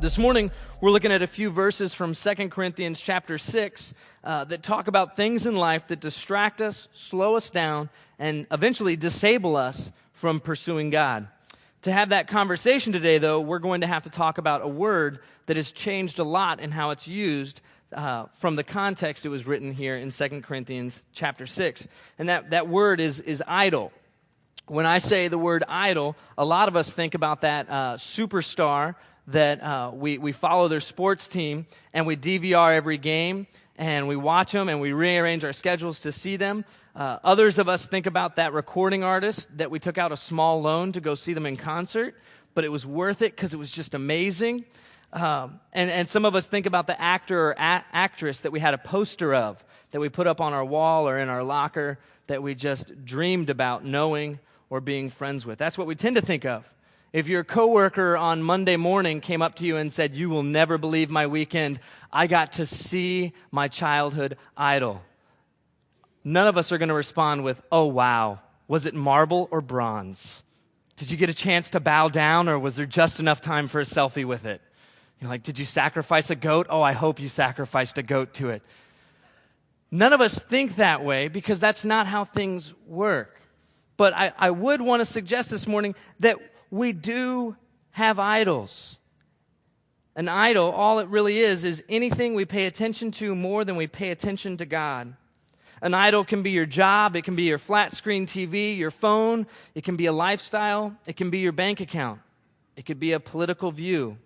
This morning, we're looking at a few verses from 2 Corinthians chapter 6 that talk about things in life that distract us, slow us down, and eventually disable us from pursuing God. To have that conversation today, though, we're going to have to talk about a word that has changed a lot in how it's used from the context it was written here in 2 Corinthians chapter 6. And that word is idol. When I say the word idol, a lot of us think about that superstar that we follow their sports team, and we DVR every game, and we watch them, and we rearrange our schedules to see them. Others of us think about that recording artist that we took out a small loan to go see them in concert, but it was worth it because it was just amazing. And some of us think about the actor or actress that we had a poster of, that we put up on our wall or in our locker, that we just dreamed about knowing or being friends with. That's what we tend to think of. If your coworker on Monday morning came up to you and said, "You will never believe my weekend, I got to see my childhood idol," none of us are going to respond with, "Oh, wow, was it marble or bronze? Did you get a chance to bow down, or was there just enough time for a selfie with it?" You're like, "Did you sacrifice a goat? Oh, I hope you sacrificed a goat to it." None of us think that way because that's not how things work. But I would want to suggest this morning that we do have idols. An idol, all it really is anything we pay attention to more than we pay attention to God. An idol can be your job, it can be your flat screen TV, your phone, it can be a lifestyle, it can be your bank account, it could be a political view.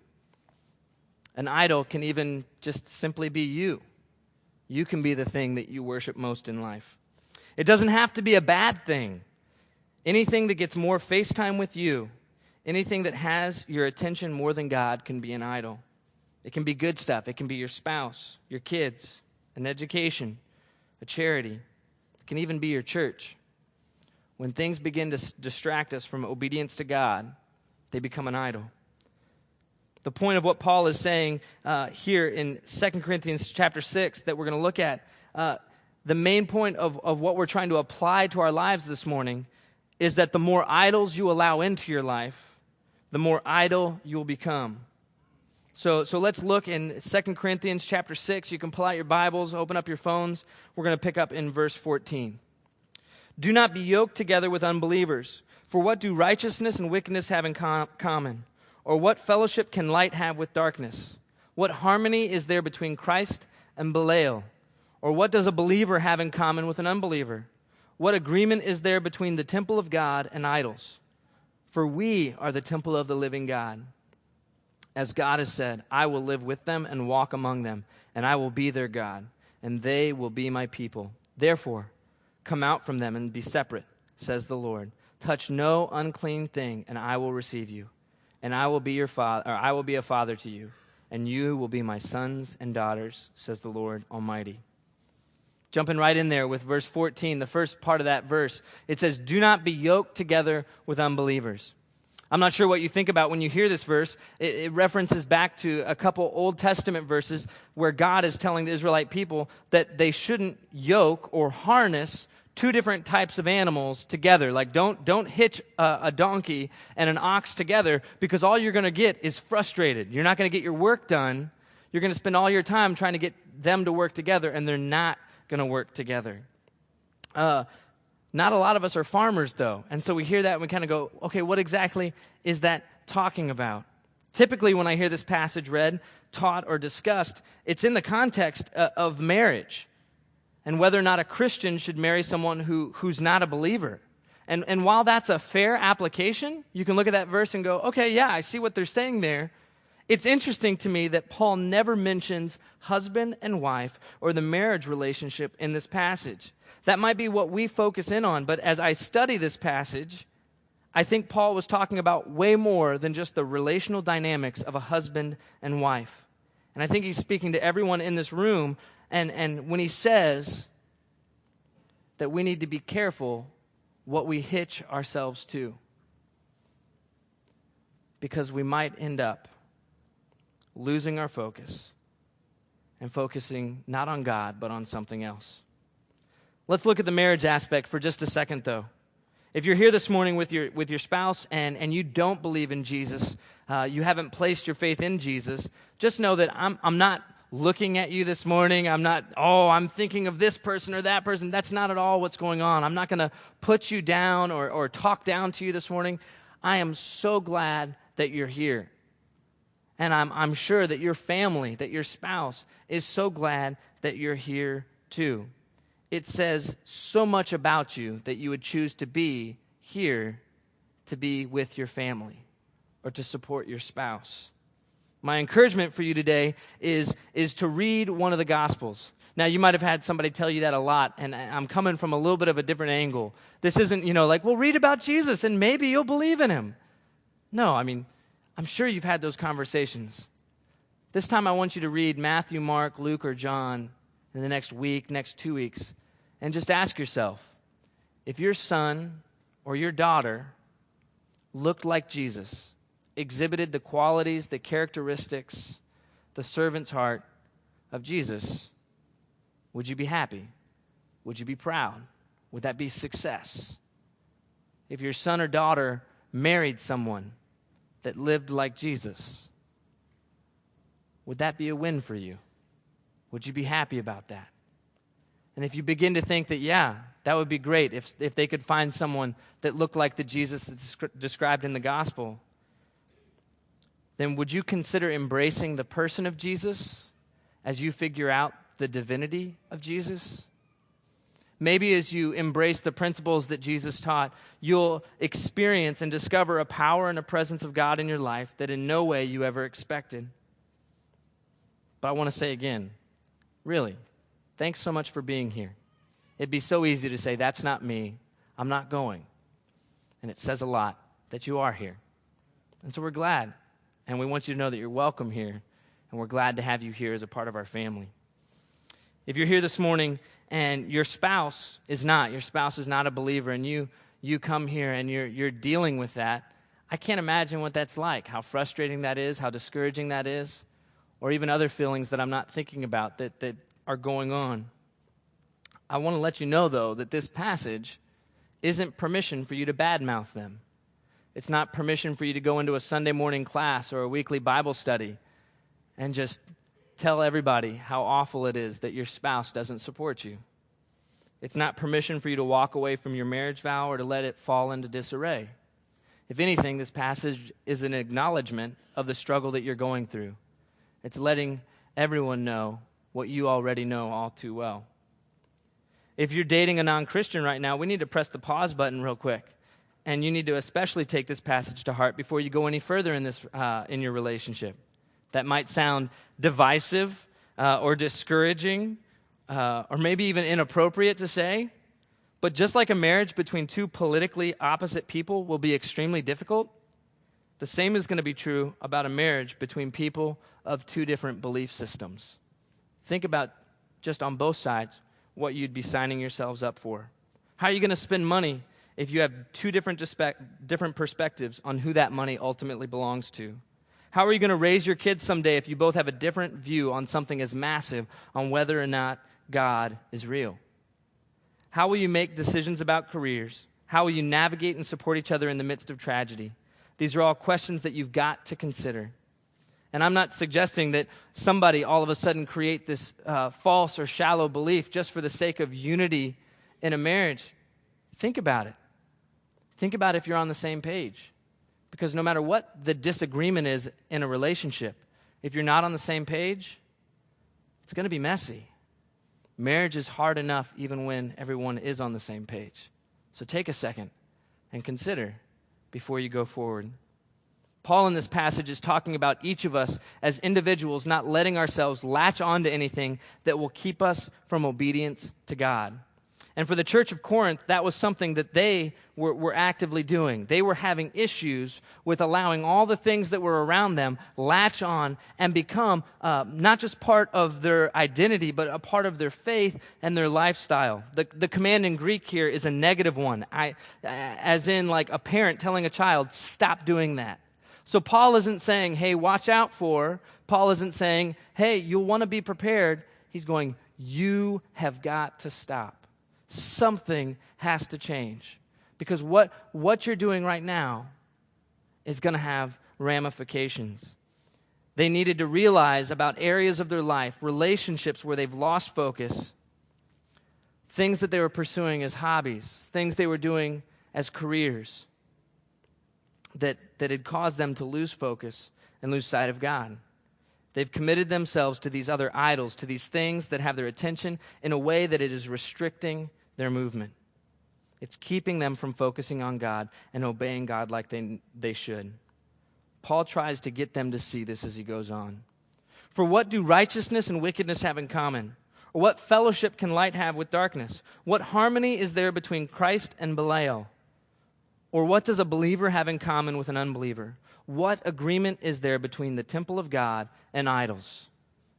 An idol can even just simply be you. You can be the thing that you worship most in life. It doesn't have to be a bad thing. Anything that gets more face time with you, anything that has your attention more than God can be an idol. It can be good stuff. It can be your spouse, your kids, an education, a charity. It can even be your church. When things begin to distract us from obedience to God, they become an idol. The point of what Paul is saying here in 2 Corinthians chapter 6 that we're going to look at, the main point of what we're trying to apply to our lives this morning is that the more idols you allow into your life, the more idol you'll become. So let's look in 2 Corinthians chapter 6. You can pull out your Bibles, open up your phones. We're going to pick up in verse 14. "Do not be yoked together with unbelievers. For what do righteousness and wickedness have in common? Or what fellowship can light have with darkness? What harmony is there between Christ and Belial? Or what does a believer have in common with an unbeliever? What agreement is there between the temple of God and idols? For we are the temple of the living God. As God has said, I will live with them and walk among them, and I will be their God, and they will be my people. Therefore, come out from them and be separate, says the Lord. Touch no unclean thing, and I will receive you. And I will be your father, or I will be a father to you, and you will be my sons and daughters, says the Lord Almighty." Jumping right in there with verse 14, the first part of that verse, it says, "Do not be yoked together with unbelievers." I'm not sure what you think about when you hear this verse. It references back to a couple Old Testament verses where God is telling the Israelite people that they shouldn't yoke or harness two different types of animals together. Like don't hitch a donkey and an ox together, because all you're going to get is frustrated. You're not going to get your work done. You're going to spend all your time trying to get them to work together, and they're not going to work together. Not a lot of us are farmers, though, and so we hear that and we kind of go, okay, what exactly is that talking about? Typically, when I hear this passage read, taught, or discussed, it's in the context of marriage and whether or not a Christian should marry someone who's not a believer. And while that's a fair application, you can look at that verse and go, okay, yeah, I see what they're saying there. It's interesting to me that Paul never mentions husband and wife or the marriage relationship in this passage. That might be what we focus in on, but as I study this passage, I think Paul was talking about way more than just the relational dynamics of a husband and wife. And I think he's speaking to everyone in this room, and when he says that we need to be careful what we hitch ourselves to, because we might end up losing our focus and focusing not on God, but on something else. Let's look at the marriage aspect for just a second, though. If you're here this morning with your spouse and you don't believe in Jesus, you haven't placed your faith in Jesus, just know that I'm not looking at you this morning. I'm thinking of this person or that person. That's not at all what's going on. I'm not going to put you down or talk down to you this morning. I am so glad that you're here. And I'm sure that your family, that your spouse is so glad that you're here too. It says so much about you that you would choose to be here to be with your family or to support your spouse. My encouragement for you today is to read one of the Gospels. Now, you might have had somebody tell you that a lot, and I'm coming from a little bit of a different angle. This isn't, well, read about Jesus, and maybe you'll believe in him. No, I'm sure you've had those conversations. This time I want you to read Matthew, Mark, Luke, or John in the next week, next 2 weeks, and just ask yourself, if your son or your daughter looked like Jesus, exhibited the qualities, the characteristics, the servant's heart of Jesus, would you be happy? Would you be proud? Would that be success? If your son or daughter married someone that lived like Jesus, would that be a win for you? Would you be happy about that? And if you begin to think that, that would be great if they could find someone that looked like the Jesus that's described in the gospel, then would you consider embracing the person of Jesus as you figure out the divinity of Jesus? Maybe as you embrace the principles that Jesus taught, you'll experience and discover a power and a presence of God in your life that in no way you ever expected. But I want to say again, really, thanks so much for being here. It'd be so easy to say, that's not me, I'm not going. And it says a lot that you are here. And so we're glad. And we want you to know that you're welcome here. And we're glad to have you here as a part of our family. If you're here this morning and your spouse is not a believer, and you come here and you're dealing with that, I can't imagine what that's like, how frustrating that is, how discouraging that is, or even other feelings that I'm not thinking about that are going on. I want to let you know, though, that this passage isn't permission for you to badmouth them. It's not permission for you to go into a Sunday morning class or a weekly Bible study and just tell everybody how awful it is that your spouse doesn't support you. It's not permission for you to walk away from your marriage vow or to let it fall into disarray. If anything, this passage is an acknowledgement of the struggle that you're going through. It's letting everyone know what you already know all too well. If you're dating a non-Christian right now, we need to press the pause button real quick. And you need to especially take this passage to heart before you go any further in your relationship. That might sound divisive or discouraging or maybe even inappropriate to say. But just like a marriage between two politically opposite people will be extremely difficult, the same is going to be true about a marriage between people of two different belief systems. Think about, just on both sides, what you'd be signing yourselves up for. How are you going to spend money if you have two different perspectives on who that money ultimately belongs to? How are you going to raise your kids someday if you both have a different view on something as massive, on whether or not God is real? How will you make decisions about careers? How will you navigate and support each other in the midst of tragedy? These are all questions that you've got to consider. And I'm not suggesting that somebody all of a sudden create this false or shallow belief just for the sake of unity in a marriage. Think about it. Think about if you're on the same page. Because no matter what the disagreement is in a relationship, if you're not on the same page, it's going to be messy. Marriage is hard enough even when everyone is on the same page. So take a second and consider before you go forward. Paul in this passage is talking about each of us as individuals not letting ourselves latch on to anything that will keep us from obedience to God. And for the church of Corinth, that was something that they were actively doing. They were having issues with allowing all the things that were around them latch on and become not just part of their identity, but a part of their faith and their lifestyle. The command in Greek here is a negative one, as in like a parent telling a child, stop doing that. So Paul isn't saying, hey, watch out for. Paul isn't saying, hey, you'll want to be prepared. He's going, you have got to stop. Something has to change. Because what you're doing right now is going to have ramifications. They needed to realize about areas of their life, relationships where they've lost focus, things that they were pursuing as hobbies, things they were doing as careers that had caused them to lose focus and lose sight of God. They've committed themselves to these other idols, to these things that have their attention in a way that it is restricting their movement. It's keeping them from focusing on God and obeying God like they should. Paul tries to get them to see this as he goes on. For what do righteousness and wickedness have in common? Or what fellowship can light have with darkness? What harmony is there between Christ and Belial? Or what does a believer have in common with an unbeliever? What agreement is there between the temple of God and idols?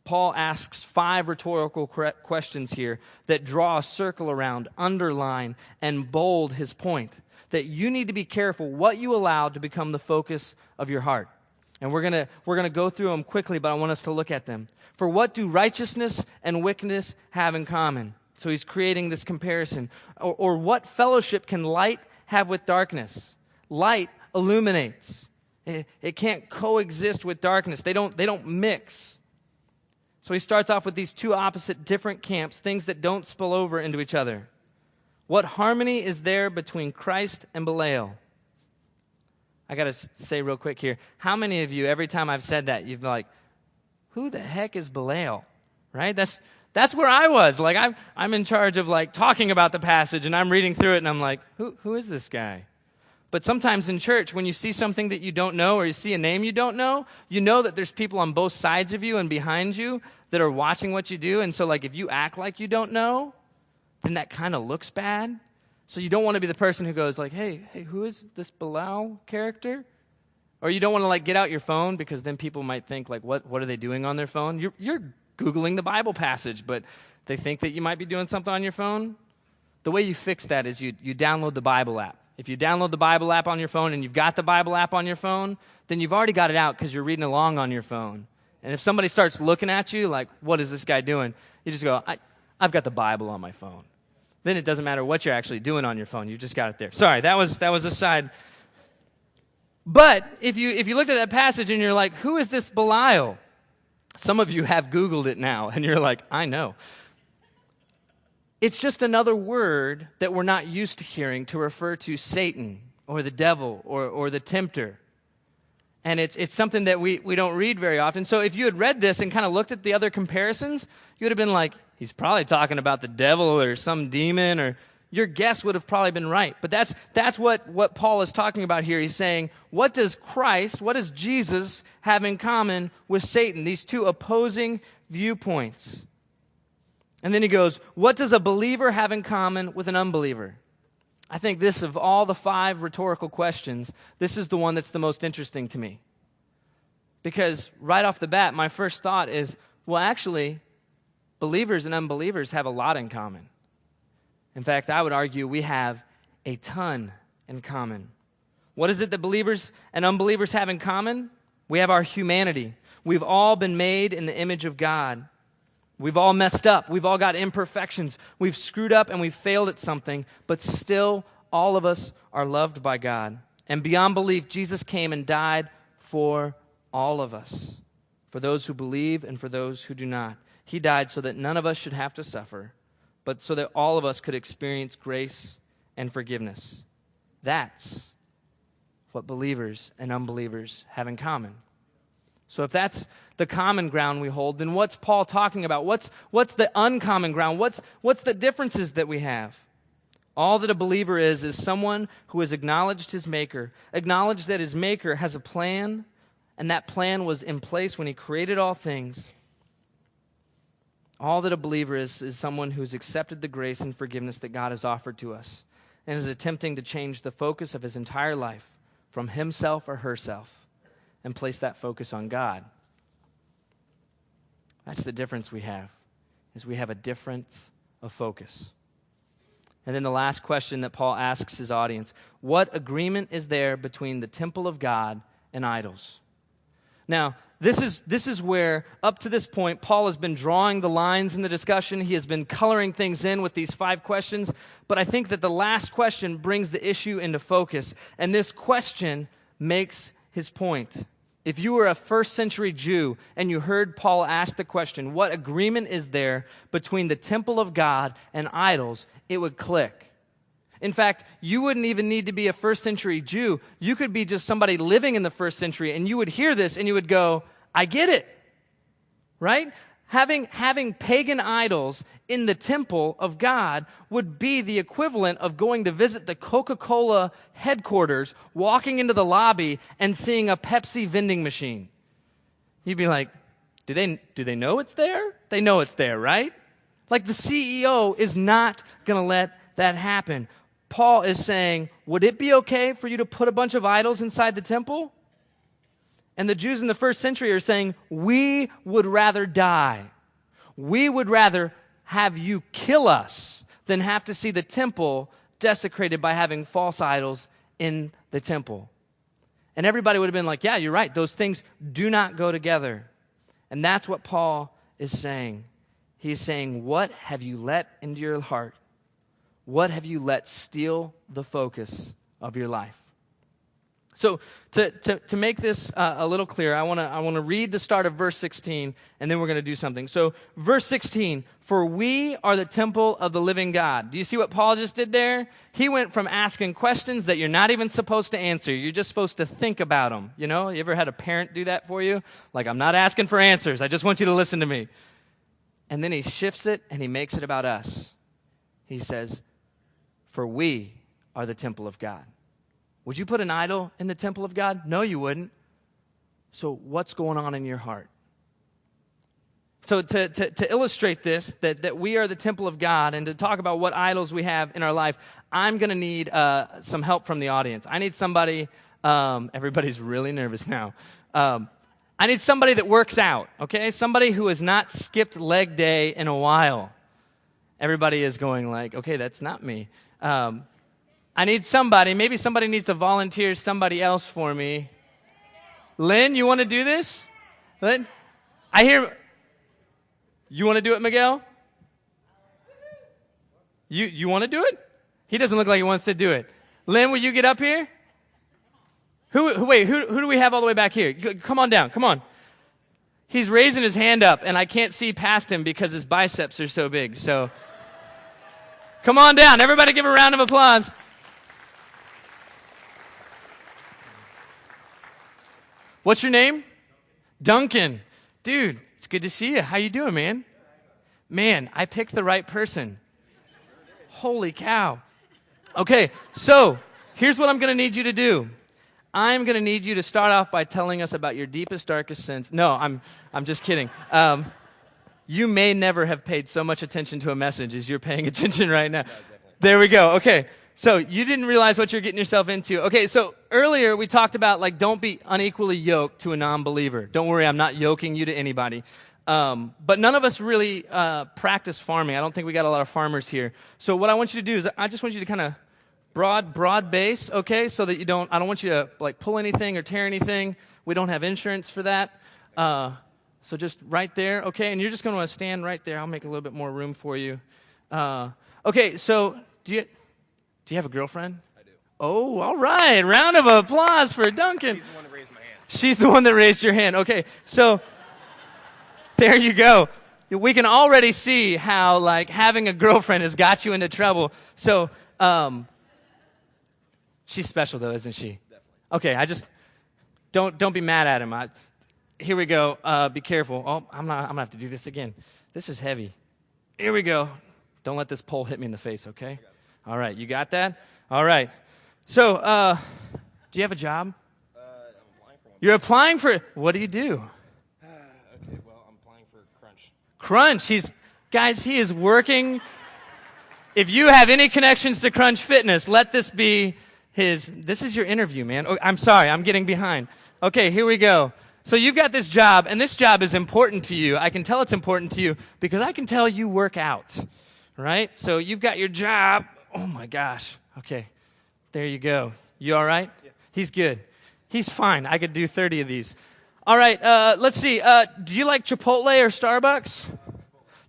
Paul asks 5 rhetorical questions here that draw a circle around, underline, and bold his point. That you need to be careful what you allow to become the focus of your heart. And we're gonna go through them quickly, but I want us to look at them. For what do righteousness and wickedness have in common? So he's creating this comparison. Or what fellowship can light have with darkness? Light illuminates. It can't coexist with darkness. They don't mix. So he starts off with these 2 opposite different camps, things that don't spill over into each other. What harmony is there between Christ and Belial? I got to say real quick here, how many of you, every time I've said that, you've been like, who the heck is Belial? Right? That's where I was. Like, I'm in charge of like talking about the passage, and I'm reading through it, and I'm like, who is this guy? But sometimes in church, when you see something that you don't know or you see a name you don't know, you know that there's people on both sides of you and behind you that are watching what you do. And so like if you act like you don't know, then that kind of looks bad. So you don't want to be the person who goes like, hey, who is this Belial character? Or you don't want to like get out your phone because then people might think like, what are they doing on their phone? You're Googling the Bible passage, but they think that you might be doing something on your phone. The way you fix that is you download the Bible app. If you download the Bible app on your phone and you've got the Bible app on your phone, then you've already got it out because you're reading along on your phone. And if somebody starts looking at you like, what is this guy doing? You just go, I've got the Bible on my phone. Then it doesn't matter what you're actually doing on your phone. You've just got it there. Sorry, that was a side. But if you looked at that passage and you're like, who is this Belial? Some of you have Googled it now and you're like, I know. It's just another word that we're not used to hearing to refer to Satan or the devil or the tempter. And it's something that we don't read very often. So if you had read this and kind of looked at the other comparisons, you would have been like, he's probably talking about the devil or some demon, or your guess would have probably been right. But that's what Paul is talking about here. He's saying, what does Jesus have in common with Satan? These 2 opposing viewpoints. And then he goes, what does a believer have in common with an unbeliever? I think this, of all the 5 rhetorical questions, this is the one that's the most interesting to me. Because right off the bat, my first thought is, well, actually, believers and unbelievers have a lot in common. In fact, I would argue we have a ton in common. What is it that believers and unbelievers have in common? We have our humanity. We've all been made in the image of God. We've all messed up. We've all got imperfections. We've screwed up and we've failed at something, but still all of us are loved by God. And beyond belief, Jesus came and died for all of us, for those who believe and for those who do not. He died so that none of us should have to suffer, but so that all of us could experience grace and forgiveness. That's what believers and unbelievers have in common. So if that's the common ground we hold, then what's Paul talking about? What's the uncommon ground? What's the differences that we have? All that a believer is someone who has acknowledged his Maker, acknowledged that his Maker has a plan, and that plan was in place when he created all things. All that a believer is someone who's accepted the grace and forgiveness that God has offered to us and is attempting to change the focus of his entire life from himself or herself and place that focus on God. That's the difference we have, is we have a difference of focus. And then the last question that Paul asks his audience, what agreement is there between the temple of God and idols? Now, This is where, up to this point, Paul has been drawing the lines in the discussion. He has been coloring things in with these 5 questions. But I think that the last question brings the issue into focus. And this question makes his point. If you were a first century Jew and you heard Paul ask the question, what agreement is there between the temple of God and idols, it would click. In fact, you wouldn't even need to be a first century Jew. You could be just somebody living in the first century, and you would hear this and you would go, I get it, right? Having pagan idols in the temple of God would be the equivalent of going to visit the Coca-Cola headquarters, walking into the lobby, and seeing a Pepsi vending machine. You'd be like, do they know it's there? They know it's there, right? Like the CEO is not going to let that happen. Paul is saying, would it be okay for you to put a bunch of idols inside the temple? And the Jews in the first century are saying, we would rather die. We would rather have you kill us than have to see the temple desecrated by having false idols in the temple. And everybody would have been like, yeah, you're right. Those things do not go together. And that's what Paul is saying. He's saying, what have you let into your heart? What have you let steal the focus of your life? So to make this a little clearer, I want to read the start of verse 16, and then we're going to do something. So verse 16, for we are the temple of the living God. Do you see what Paul just did there? He went from asking questions that you're not even supposed to answer. You're just supposed to think about them. You know, you ever had a parent do that for you? Like, I'm not asking for answers. I just want you to listen to me. And then he shifts it, and he makes it about us. He says, for we are the temple of God. Would you put an idol in the temple of God? No, you wouldn't. So what's going on in your heart? So to illustrate this, that we are the temple of God, and to talk about what idols we have in our life, I'm going to need some help from the audience. I need somebody, everybody's really nervous now. I need somebody that works out, okay? Somebody who has not skipped leg day in a while. Everybody is going like, okay, that's not me. I need somebody. Maybe somebody needs to volunteer somebody else for me. Lynn, you want to do this? Lynn? I hear... You want to do it, Miguel? You want to do it? He doesn't look like he wants to do it. Lynn, will you get up here? Who do we have all the way back here? Come on down. Come on. He's raising his hand up, and I can't see past him because his biceps are so big. So, come on down. Everybody give a round of applause. What's your name? Duncan. Dude, it's good to see you. How you doing, man? Man, I picked the right person. Holy cow. Okay, so here's what I'm going to need you to do. I'm going to need you to start off by telling us about your deepest, darkest sins. No, I'm just kidding. You may never have paid so much attention to a message as you're paying attention right now. There we go. Okay. So you didn't realize what you're getting yourself into. Okay, so earlier we talked about, like, don't be unequally yoked to a non-believer. Don't worry, I'm not yoking you to anybody. But none of us really practice farming. I don't think we got a lot of farmers here. So what I want you to do is I just want you to kind of broad base, okay, so that I don't want you to, like, pull anything or tear anything. We don't have insurance for that. So just right there, okay, and you're just going to stand right there. I'll make a little bit more room for you. Okay, so do you have a girlfriend? I do. Oh, all right. Round of applause for Duncan. She's the one that raised my hand. She's the one that raised your hand. Okay, so there you go. We can already see how, like, having a girlfriend has got you into trouble. So she's special, though, isn't she? Definitely. Okay, don't be mad at him. Here we go. Be careful. Oh, I'm gonna have to do this again. This is heavy. Here we go. Don't let this pole hit me in the face, okay? All right, you got that? All right. So, do you have a job? I'm applying for one. You're applying for... What do you do? Okay, well, I'm applying for Crunch. Crunch. Guys, he is working. If you have any connections to Crunch Fitness, let this be this is your interview, man. Oh, I'm sorry, I'm getting behind. Okay, here we go. So you've got this job, and this job is important to you. I can tell it's important to you because I can tell you work out, right? So you've got your job. Oh, my gosh. Okay, there you go. You all right? Yeah. He's good. He's fine. I could do 30 of these. All right, let's see. Do you like Chipotle or Starbucks?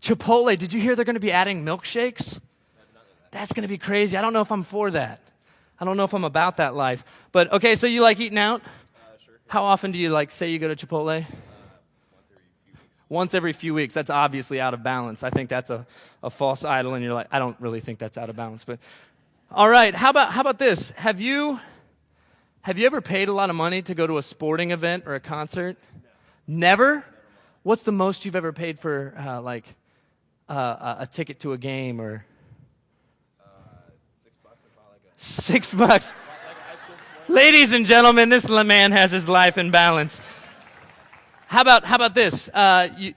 Chipotle. Did you hear they're going to be adding milkshakes? That's going to be crazy. I don't know if I'm for that. I don't know if I'm about that life. But, okay, so you like eating out? Sure. How often do you, say you go to Chipotle? Once every few weeks. That's obviously out of balance. I think that's a false idol, and you're like, I don't really think that's out of balance. But, all right, how about this? Have you ever paid a lot of money to go to a sporting event or a concert? No. Never? What's the most you've ever paid for, a ticket to a game or? $6. $6. Ladies and gentlemen, this man has his life in balance. How about this?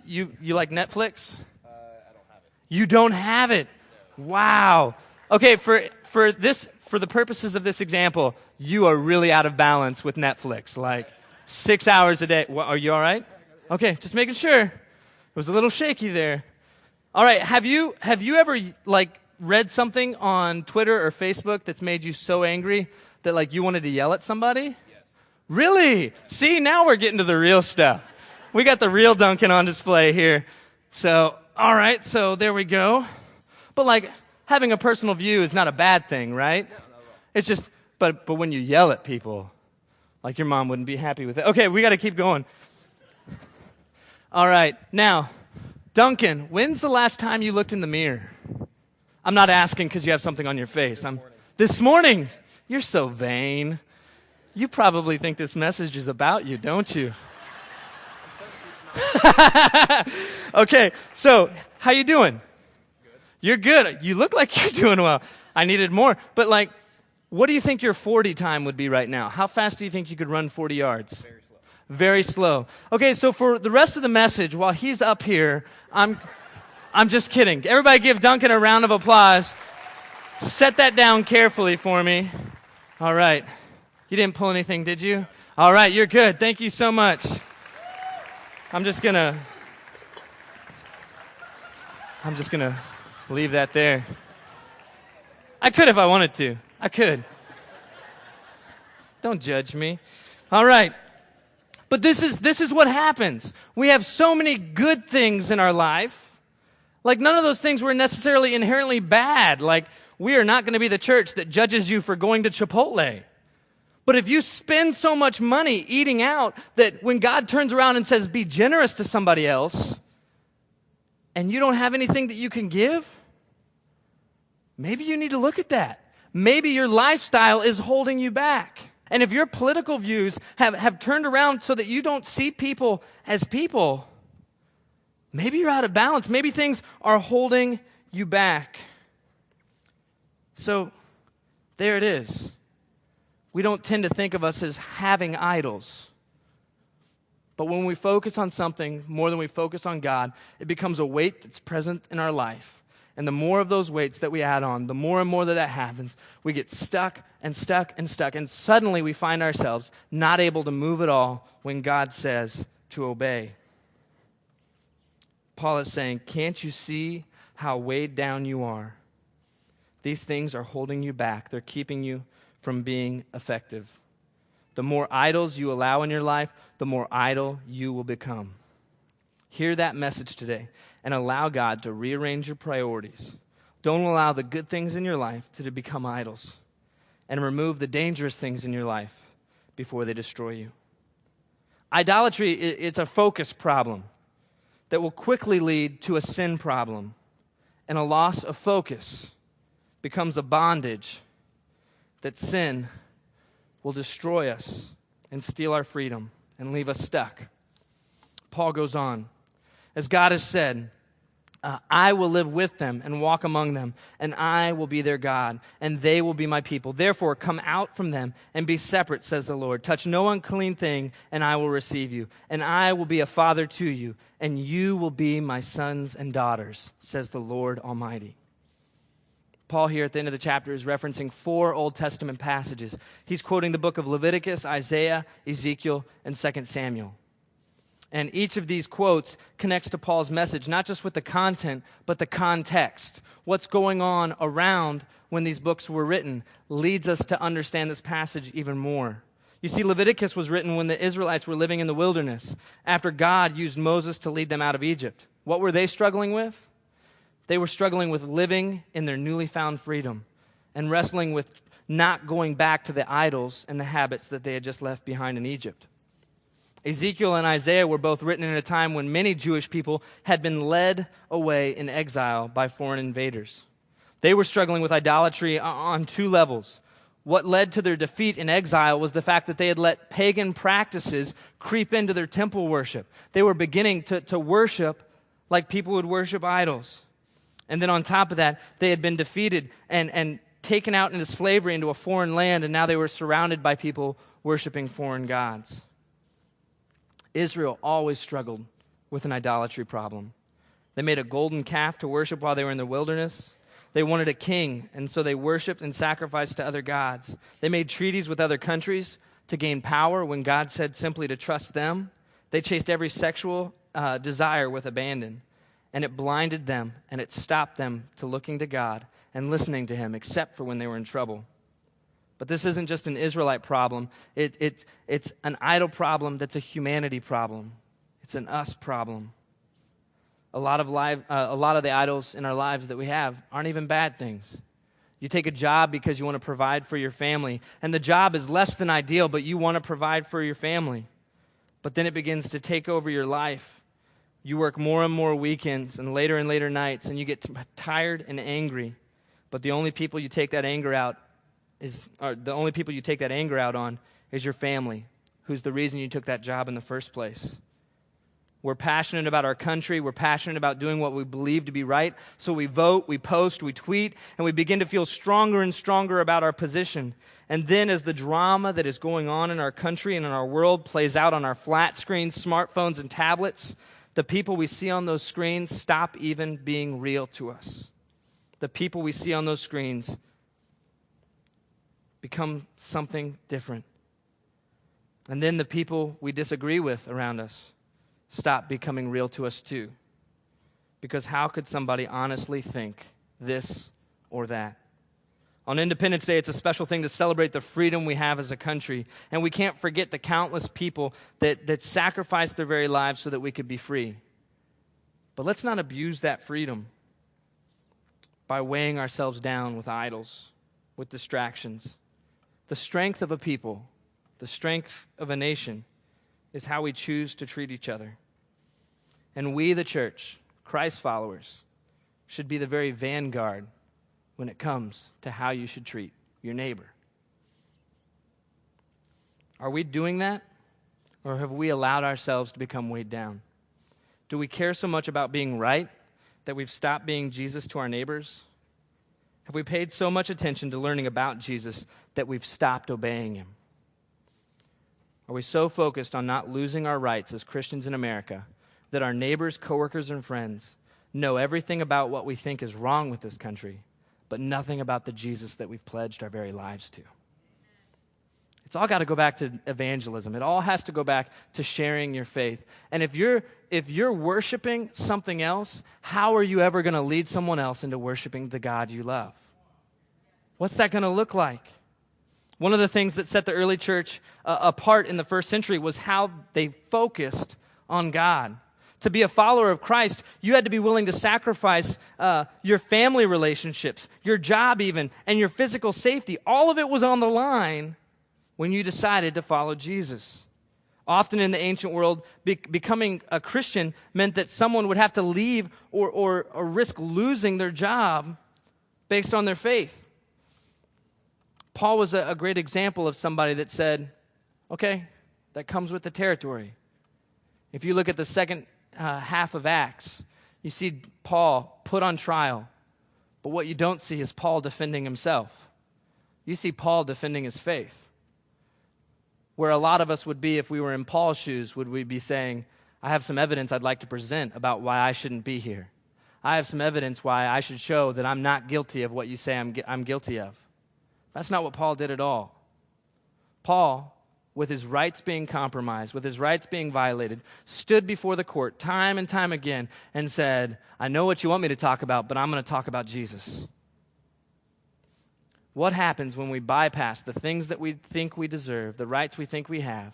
You like Netflix? I don't have it. You don't have it. No. Wow. Okay, for the purposes of this example, you are really out of balance with Netflix. 6 hours a day. Are you all right? Okay, just making sure. It was a little shaky there. All right, have you ever read something on Twitter or Facebook that's made you so angry that you wanted to yell at somebody? Yes. Really? See, now we're getting to the real stuff. We got the real Duncan on display here. So, all right, so there we go. But having a personal view is not a bad thing, right? No, not at all. It's just, but when you yell at people, your mom wouldn't be happy with it. Okay, we got to keep going. All right, now, Duncan, when's the last time you looked in the mirror? I'm not asking because you have something on your face. This morning? You're so vain. You probably think this message is about you, don't you? Okay, so how you doing? Good. You're good. You look like you're doing well. I needed more. But what do you think your 40 time would be right now? How fast do you think you could run 40 yards? Very slow. Very slow. Okay, so for the rest of the message, while he's up here, I'm just kidding. Everybody give Duncan a round of applause. Set that down carefully for me. All right. You didn't pull anything, did you? All right, you're good. Thank you so much. I'm just gonna leave that there. I could if I wanted to. I could. Don't judge me. All right. But this is what happens. We have so many good things in our life. None of those things were necessarily inherently bad. We are not going to be the church that judges you for going to Chipotle. But if you spend so much money eating out that when God turns around and says, be generous to somebody else, and you don't have anything that you can give, maybe you need to look at that. Maybe your lifestyle is holding you back. And if your political views have turned around so that you don't see people as people, maybe you're out of balance. Maybe things are holding you back. So, there it is. We don't tend to think of us as having idols. But when we focus on something more than we focus on God, it becomes a weight that's present in our life. And the more of those weights that we add on, the more and more that happens, we get stuck and stuck and stuck. And suddenly we find ourselves not able to move at all when God says to obey. Paul is saying, can't you see how weighed down you are? These things are holding you back. They're keeping you from being effective. The more idols you allow in your life, the more idol you will become. Hear that message today and allow God to rearrange your priorities. Don't allow the good things in your life to become idols, and remove the dangerous things in your life before they destroy you. Idolatry, it's a focus problem that will quickly lead to a sin problem, and a loss of focus becomes a bondage that sin will destroy us and steal our freedom and leave us stuck. Paul goes on, as God has said, I will live with them and walk among them, and I will be their God, and they will be my people. Therefore, come out from them and be separate, says the Lord. Touch no unclean thing, and I will receive you. And I will be a father to you, and you will be my sons and daughters, says the Lord Almighty. Paul here at the end of the chapter is referencing 4 Old Testament passages. He's quoting the book of Leviticus, Isaiah, Ezekiel, and 2 Samuel. And each of these quotes connects to Paul's message, not just with the content, but the context. What's going on around when these books were written leads us to understand this passage even more. You see, Leviticus was written when the Israelites were living in the wilderness, after God used Moses to lead them out of Egypt. What were they struggling with? They were struggling with living in their newly found freedom and wrestling with not going back to the idols and the habits that they had just left behind in Egypt. Ezekiel and Isaiah were both written in a time when many Jewish people had been led away in exile by foreign invaders. They were struggling with idolatry on two levels. What led to their defeat in exile was the fact that they had let pagan practices creep into their temple worship. They were beginning to worship like people would worship idols. And then on top of that, they had been defeated and taken out into slavery into a foreign land, and now they were surrounded by people worshiping foreign gods. Israel always struggled with an idolatry problem. They made a golden calf to worship while they were in the wilderness. They wanted a king, and so they worshiped and sacrificed to other gods. They made treaties with other countries to gain power when God said simply to trust them. They chased every sexual desire with abandon, and it blinded them, and it stopped them to looking to God and listening to Him, except for when they were in trouble. But this isn't just an Israelite problem. It's an idol problem that's a humanity problem. It's an us problem. A lot of the idols in our lives that we have aren't even bad things. You take a job because you want to provide for your family, and the job is less than ideal, but you want to provide for your family. But then it begins to take over your life. You work more and more weekends and later nights, and you get tired and angry. But the only people you take that anger out on is your family, who's the reason you took that job in the first place. We're passionate about our country. We're passionate about doing what we believe to be right. So we vote, we post, we tweet, and we begin to feel stronger and stronger about our position. And then as the drama that is going on in our country and in our world plays out on our flat screens, smartphones, and tablets, the people we see on those screens stop even being real to us. The people we see on those screens become something different. And then the people we disagree with around us stop becoming real to us too. Because how could somebody honestly think this or that? On Independence Day, it's a special thing to celebrate the freedom we have as a country. And we can't forget the countless people that sacrificed their very lives so that we could be free. But let's not abuse that freedom by weighing ourselves down with idols, with distractions. The strength of a people, the strength of a nation, is how we choose to treat each other. And we, the church, Christ followers, should be the very vanguard when it comes to how you should treat your neighbor. Are we doing that, or have we allowed ourselves to become weighed down? Do we care so much about being right that we've stopped being Jesus to our neighbors? Have we paid so much attention to learning about Jesus that we've stopped obeying Him? Are we so focused on not losing our rights as Christians in America that our neighbors, coworkers, and friends know everything about what we think is wrong with this country, but nothing about the Jesus that we've pledged our very lives to? It's all got to go back to evangelism. It all has to go back to sharing your faith. And if you're worshiping something else, how are you ever going to lead someone else into worshiping the God you love? What's that going to look like? One of the things that set the early church apart in the first century was how they focused on God. To be a follower of Christ, you had to be willing to sacrifice your family relationships, your job even, and your physical safety. All of it was on the line when you decided to follow Jesus. Often in the ancient world, becoming a Christian meant that someone would have to leave or risk losing their job based on their faith. Paul was a great example of somebody that said, okay, that comes with the territory. If you look at the second half of Acts, you see Paul put on trial. But what you don't see is Paul defending himself. You see Paul defending his faith. Where a lot of us would be if we were in Paul's shoes, would we be saying, I have some evidence I'd like to present about why I shouldn't be here. I have some evidence why I should show that I'm not guilty of what you say I'm guilty of. That's not what Paul did at all. Paul, with his rights being compromised, with his rights being violated, stood before the court time and time again and said, I know what you want me to talk about, but I'm going to talk about Jesus. What happens when we bypass the things that we think we deserve, the rights we think we have,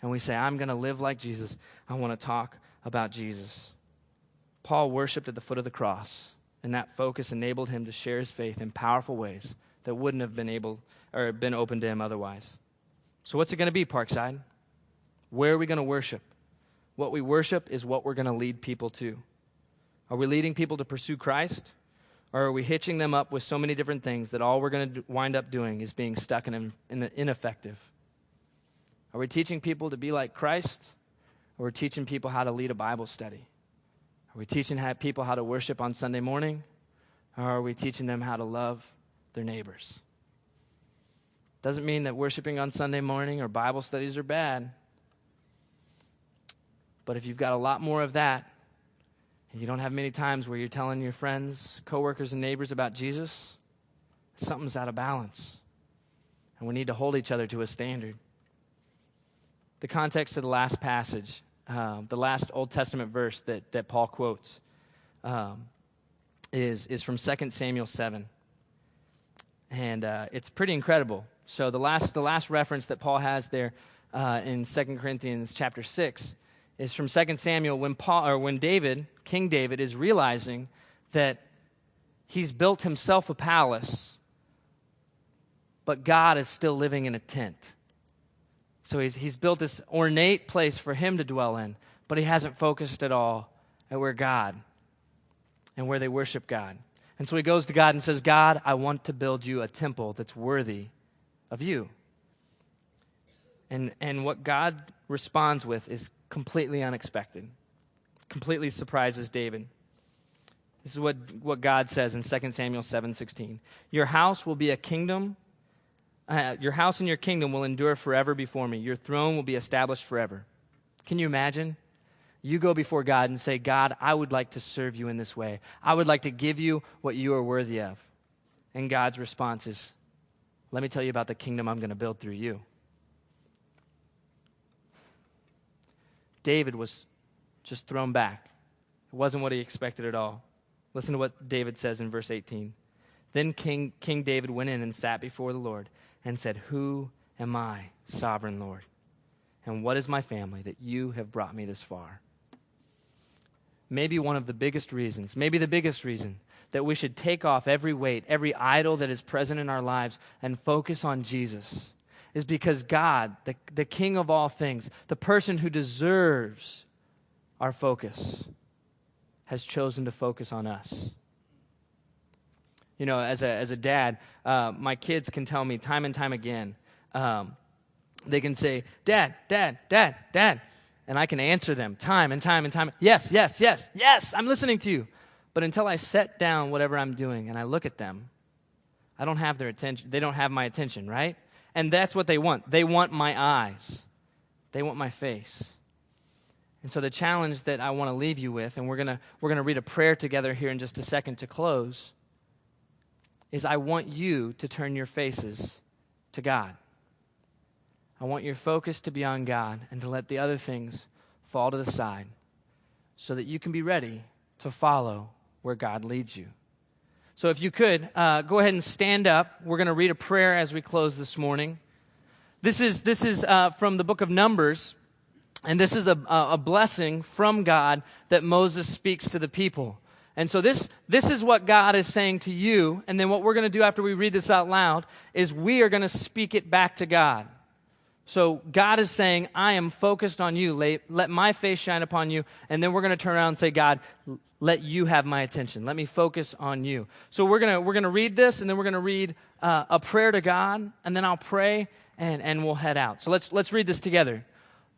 and we say, I'm going to live like Jesus. I want to talk about Jesus. Paul worshiped at the foot of the cross, and that focus enabled him to share his faith in powerful ways that wouldn't have been able or been open to him otherwise. So what's it going to be, Parkside? Where are we going to worship? What we worship is what we're going to lead people to. Are we leading people to pursue Christ? Or are we hitching them up with so many different things that all we're going to wind up doing is being stuck in ineffective? Are we teaching people to be like Christ? Or are we teaching people how to lead a Bible study? Are we teaching people how to worship on Sunday morning? Or are we teaching them how to love their neighbors? Doesn't mean that worshiping on Sunday morning or Bible studies are bad. But if you've got a lot more of that, and you don't have many times where you're telling your friends, coworkers, and neighbors about Jesus, something's out of balance. And we need to hold each other to a standard. The context of the last passage, the last Old Testament verse that Paul quotes, is from 2 Samuel 7. And it's pretty incredible. So the last reference that Paul has there in 2 Corinthians chapter 6 is from 2 Samuel when King David is realizing that he's built himself a palace, but God is still living in a tent. So he's built this ornate place for him to dwell in, but he hasn't focused at all at where God and where they worship God. And so he goes to God and says, God, I want to build you a temple that's worthy of you. And what God responds with is completely unexpected, completely surprises David. This is what God says in 2 Samuel 7:16. Your house will be a kingdom. Your house and your kingdom will endure forever before me. Your throne will be established forever. Can you imagine? You go before God and say, God, I would like to serve you in this way. I would like to give you what you are worthy of. And God's response is, let me tell you about the kingdom I'm going to build through you. David was just thrown back. It wasn't what he expected at all. Listen to what David says in verse 18. Then King David went in and sat before the Lord and said, Who am I, sovereign Lord? And what is my family that you have brought me this far? Maybe one of the biggest reasons, maybe the biggest reason that we should take off every weight, every idol that is present in our lives and focus on Jesus is because God, the King of all things, the person who deserves our focus, has chosen to focus on us. You know, as a dad, my kids can tell me time and time again, they can say, Dad, Dad, Dad, Dad. And I can answer them time and time and time. Yes, yes, yes, yes, I'm listening to you. But until I set down whatever I'm doing and I look at them, I don't have their attention. They don't have my attention, right? And that's what they want. They want my eyes. They want my face. And so the challenge that I want to leave you with, and we're gonna read a prayer together here in just a second to close, is I want you to turn your faces to God. I want your focus to be on God and to let the other things fall to the side so that you can be ready to follow where God leads you. So if you could, go ahead and stand up. We're going to read a prayer as we close this morning. This is from the book of Numbers, and this is a blessing from God that Moses speaks to the people. And so this is what God is saying to you, and then what we're going to do after we read this out loud is we are going to speak it back to God. So God is saying, I am focused on you. Let my face shine upon you. And then we're going to turn around and say, God, let you have my attention. Let me focus on you. So we're going to read this, and then we're going to read a prayer to God, and then I'll pray, and we'll head out. So let's read this together.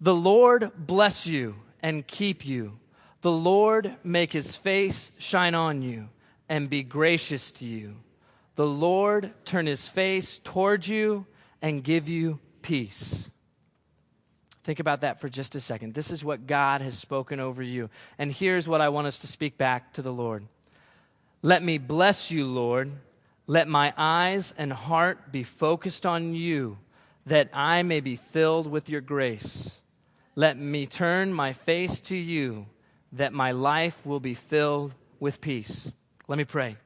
The Lord bless you and keep you. The Lord make his face shine on you and be gracious to you. The Lord turn his face toward you and give you peace. Think about that for just a second. This is what God has spoken over you. And here's what I want us to speak back to the Lord. Let me bless you, Lord. Let my eyes and heart be focused on you, that I may be filled with your grace. Let me turn my face to you, that my life will be filled with peace. Let me pray.